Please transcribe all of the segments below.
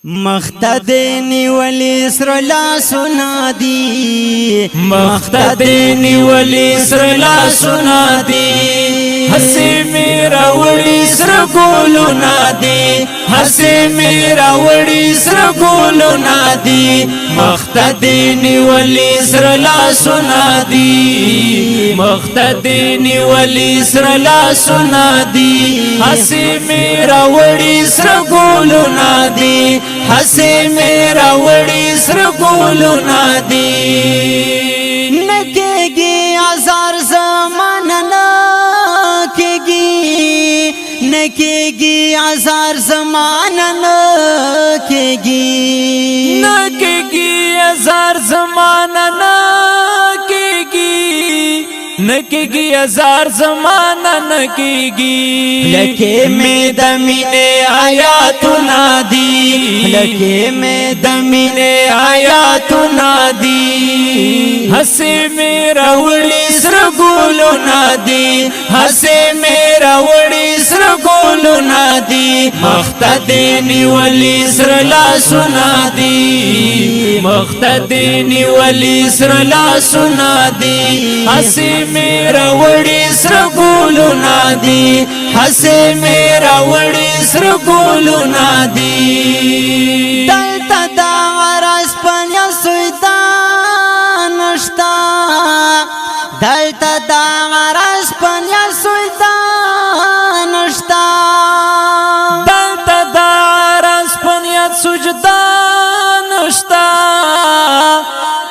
مختدنی ولی سر لاسونا دی مختدنی ولی سر لاسونا دی حسی میرا وڑی سر گولونا دی حسی میرا وڑی سر گولونا دی مختدنی ولی سر لاسونا دی مختدنی ولی سر لاسونا دی حسی میرا وڑی سر گولونا دی حسی میرا وڑی سر گولونا دی نکیگی ازار زمان نکیگی نکیگی ازار زمان نکیگی نکیگی ازار زمان نکیگی نکیگی ازار زمان نکیگی لکے میں دمینے آیاتنا دی لکے میں دمینے آیاتنا دی حسی میرا وڑی سر گولونا دی حسی میرا وڑی سر گولونا دی مختدنی ولی سر لاسونا دی مختدنی ولی سر لاسونا دی حسی میرا وڑی سر گولونا دی حسی میرا وڑی سر گولونا دی دلتا دا غرس پنیا سویدان نشتا دلتا دا غرس پنیا سویدان نشتا دلتا دا غرس پنیا سجدان نشتا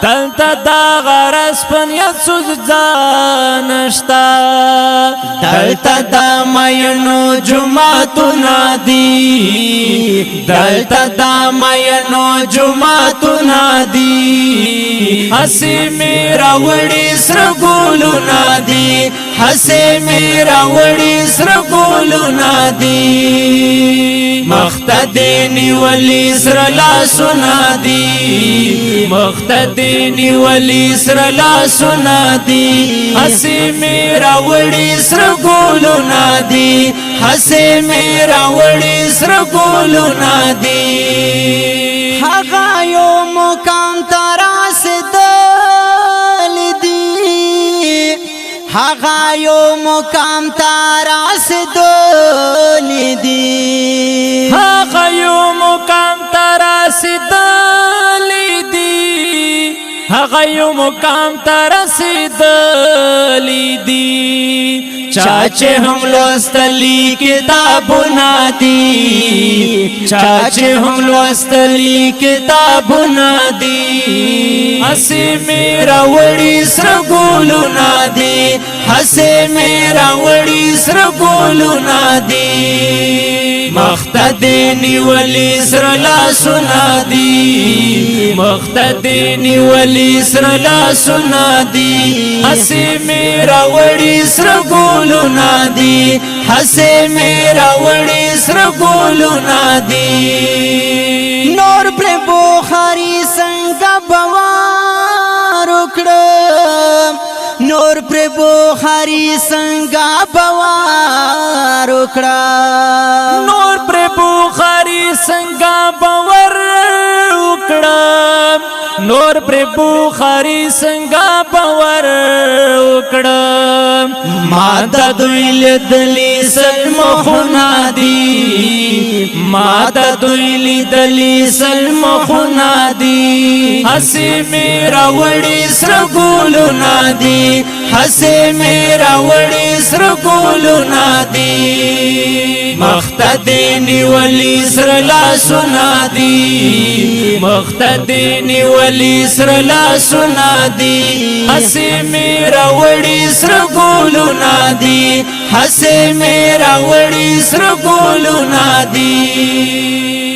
دلتا دا غرس پنیا سجدان نشتا دلتا دا مینو جمعتنا دی دلتا دا مینو جمعتنا دی حسی میرا وڑی سر گولونا دی حسی میرا وڑی سر گولونا دی مختدنی ولی سر لاسونا دی مختدنی ولی سر لاسونا دی حسی میرا وڑی سر گولونا دی حسی میرا وڑی سر گولونا دی حقا یو مقام تراس دل دی حقا یو مقام تراس دل دی حقا یو مقام تراس دل دی حقا یو مقام تراس دل دی چاچے ہم لوستلی کتابنا دی چاچے ہم لوستلی کتابنا دی حسی میرا وڑی سر گولونا دی حسی میرا وڑی سر گولونا دی مختدنی ولی سر لاسونا دی مختدنی ولی سر لاسونا دی حسی میرا وڑی سر گولونا دی حسی میرا وڑی سر گولونا دی نور پر بخاری سنگا بوار اکڑم نور پر بخاری سنگا بوار اکڑم نور پر بخاری سنگا باور اکڑم نور پر بخاری سنگا باور اکڑم ماتا دویل دلی سلمخونا دی ماتا دویل دلی سلمخونا دی حسی میرا وڑی سر گولونا دی حسی میرا وڑی سر گولونا دی مختدنی ولی سر لاسونا دی مختدنی ولی سر لاسونا دی حسی میرا وڑی سر گولونا دی حسی میرا وڑی سر گولونا دی